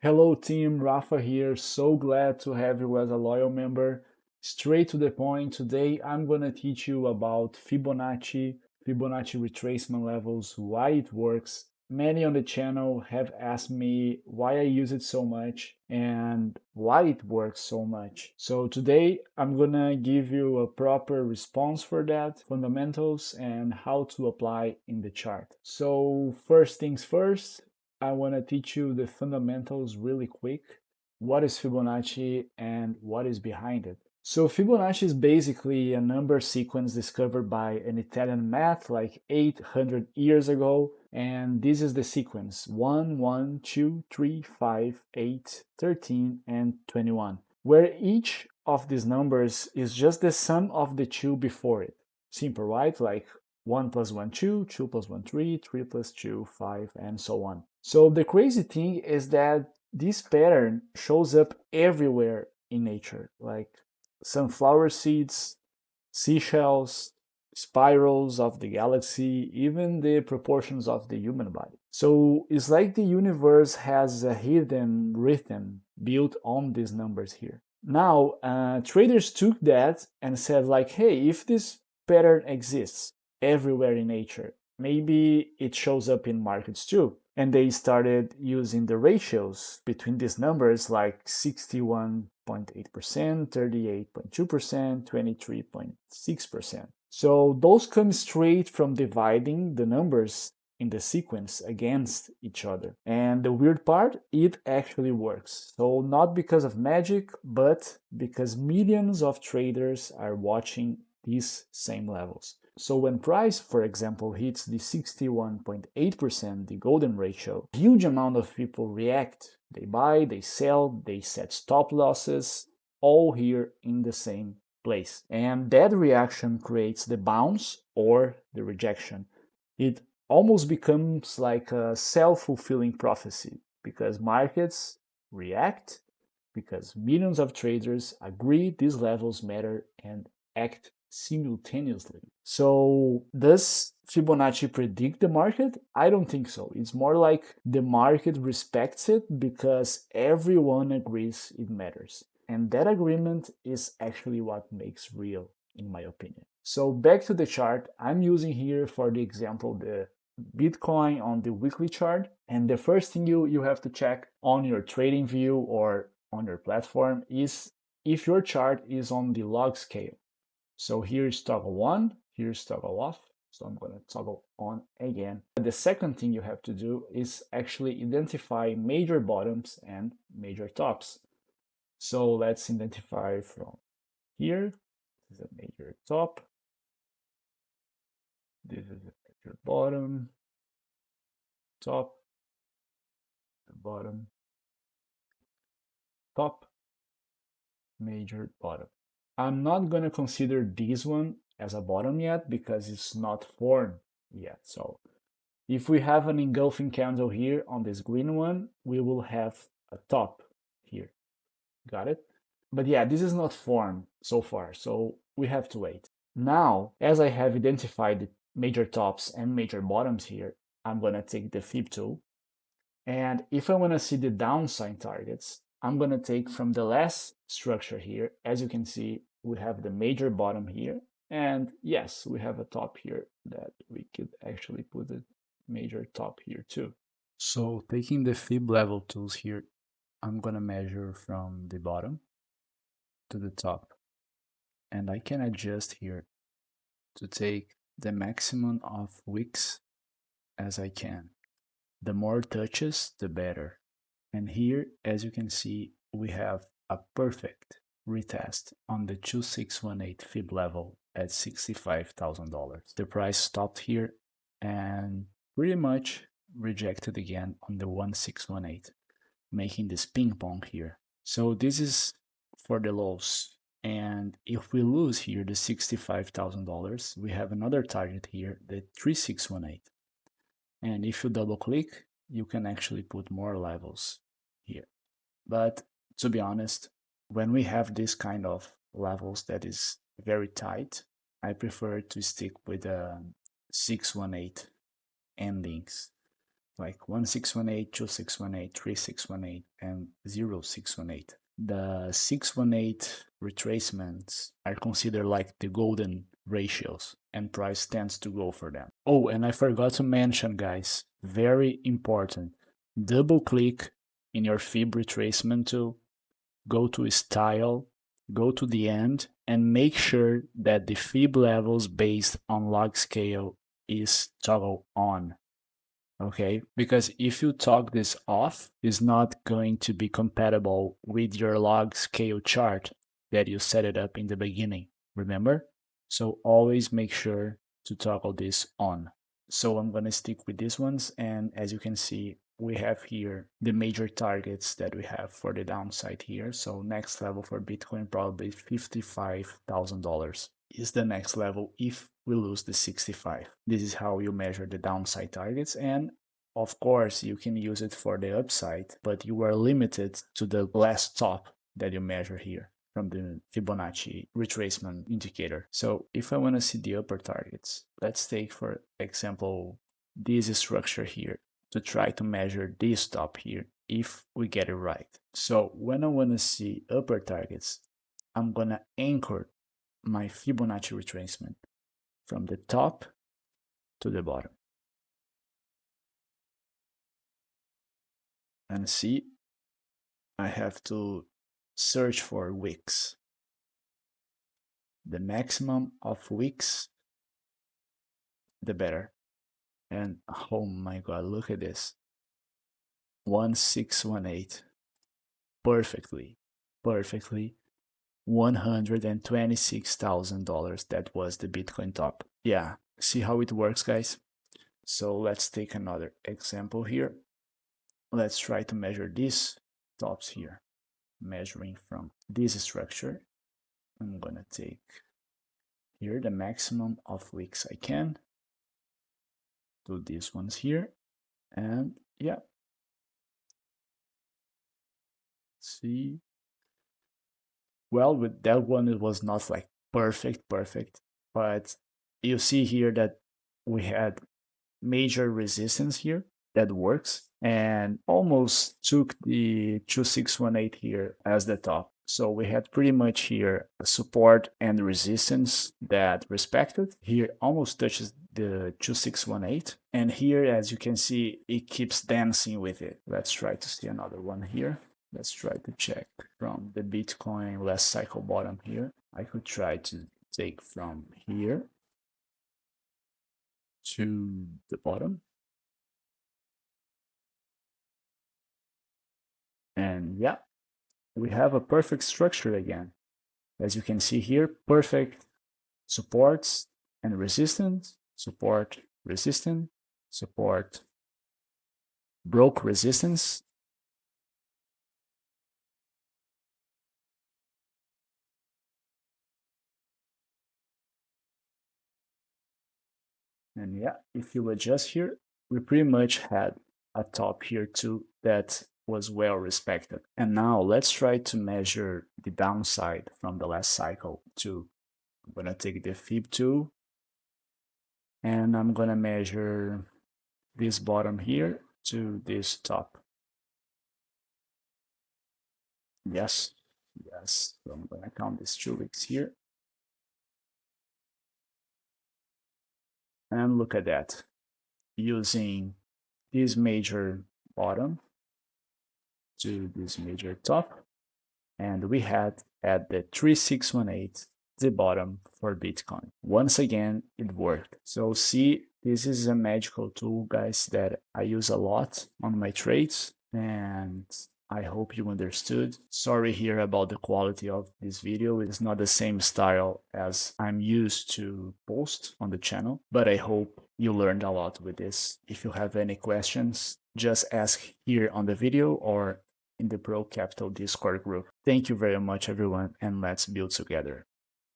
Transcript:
Hello team, Rafa here. So glad to have you as a loyal member. Straight to the point, today I'm going to teach you about Fibonacci retracement levels, why it works. Many on the channel have asked me why I use it so much and why it works so much. So today I'm going to give you a proper response for that, fundamentals, and how to apply in the chart. So first things first, I want to teach you the fundamentals really quick. What is Fibonacci and what is behind it? So Fibonacci is basically a number sequence discovered by an Italian math like 800 years ago. And this is the sequence 1, 1, 2, 3, 5, 8, 13, and 21, where each of these numbers is just the sum of the two before it. Simple, right? Like 1 plus 1, 2, 2 plus 1, 3, 3 plus 2, 5, and so on. So the crazy thing is that this pattern shows up everywhere in nature, like sunflower seeds, seashells, spirals of the galaxy, even the proportions of the human body. So it's like the universe has a hidden rhythm built on these numbers here. Now, traders took that and said like, hey, if this pattern exists everywhere in nature, maybe it shows up in markets too. And they started using the ratios between these numbers like 61.8%, 38.2%, 23.6%. So those come straight from dividing the numbers in the sequence against each other. And the weird part, it actually works. So not because of magic, but because millions of traders are watching these same levels. So when price, for example, hits the 61.8%, the golden ratio, a huge amount of people react. They buy, they sell, they set stop losses, all here in the same place. And that reaction creates the bounce or the rejection. It almost becomes like a self-fulfilling prophecy because markets react because millions of traders agree these levels matter and act simultaneously. So, does Fibonacci predict the market? I don't think so. It's more like the market respects it because everyone agrees it matters. And that agreement is actually what makes real, in my opinion. So, back to the chart, I'm using here for the example the Bitcoin on the weekly chart. And the first thing you have to check on your trading view or on your platform is if your chart is on the log scale. So here's toggle on, here's toggle off. So I'm going to toggle on again. The second thing you have to do is actually identify major bottoms and major tops. So let's identify from here. This is a major top. This is a major bottom, top, bottom, top, major bottom. I'm not going to consider this one as a bottom yet because it's not formed yet. So if we have an engulfing candle here on this green one, we will have a top here. Got it? But yeah, this is not formed so far, so we have to wait. Now, as I have identified the major tops and major bottoms here, I'm going to take the Fib tool. And if I want to see the downside targets, I'm going to take from the last structure here. As you can see, we have the major bottom here. And yes, we have a top here that we could actually put a major top here too. So taking the Fib level tools here, I'm going to measure from the bottom to the top. And I can adjust here to take the maximum of wicks as I can. The more touches, the better. And here, as you can see, we have a perfect retest on the 2618 Fib level at $65,000. The price stopped here and pretty much rejected again on the 1618, making this ping pong here. So this is for the lows. And if we lose here the $65,000, we have another target here, the 3618. And if you double click, you can actually put more levels here. But to be honest, when we have this kind of levels that is very tight, I prefer to stick with 618 endings like 1618, 2618, 3618, and 0618. The 618 retracements are considered like the golden ratios, and price tends to go for them. Oh, and I forgot to mention, guys, very important, double click in your Fib retracement tool, go to style, go to the end, and make sure that the Fib levels based on log scale is toggle on. Okay, because if you toggle this off, it's not going to be compatible with your log scale chart that you set it up in the beginning, remember? So always make sure to toggle this on. So I'm gonna stick with these ones, and as you can see, we have here the major targets that we have for the downside here. So next level for Bitcoin probably $55,000 is the next level if we lose the 65. This is how you measure the downside targets, and of course you can use it for the upside, but you are limited to the last top that you measure here from the Fibonacci retracement indicator. So if I want to see the upper targets, let's take for example this structure here to try to measure this top here if we get it right. So when I want to see upper targets, I'm gonna anchor my Fibonacci retracement from the top to the bottom. And see, I have to search for wicks. The maximum of wicks, the better. And oh my god, look at this. 1618. Perfectly. $126,000. That was the Bitcoin top. Yeah, see how it works, guys? So let's take another example here. Let's try to measure these tops here. Measuring from this structure, I'm gonna take here the maximum of wicks I can. Do these ones here, and yeah. See, well, with that one it was not like perfect, but you see here that we had major resistance here that works, and almost took the 2618 here as the top. So we had pretty much here a support and resistance that respected. Here almost touches the 2618. And here, as you can see, it keeps dancing with it. Let's try to see another one here. Let's try to check from the Bitcoin last cycle bottom here. I could try to take from here to the bottom. And yeah, we have a perfect structure again. As you can see here, perfect supports and resistance, support, resistance, support, broke resistance. And yeah, if you adjust here, we pretty much had a top here too that was well respected. And now let's try to measure the downside from the last cycle too. I'm gonna take the Fib tool and I'm gonna measure this bottom here to this top. Yes, yes. So I'm gonna count these 2 weeks here. And look at that. Using this major bottom to this major top. And we had at the 3618 the bottom for Bitcoin. Once again, it worked. So see, this is a magical tool, guys, that I use a lot on my trades, and I hope you understood. Sorry here about the quality of this video. It's not the same style as I'm used to post on the channel, but I hope you learned a lot with this. If you have any questions, just ask here on the video or in the Pro Capital Discord group. Thank you very much, everyone, and let's build together.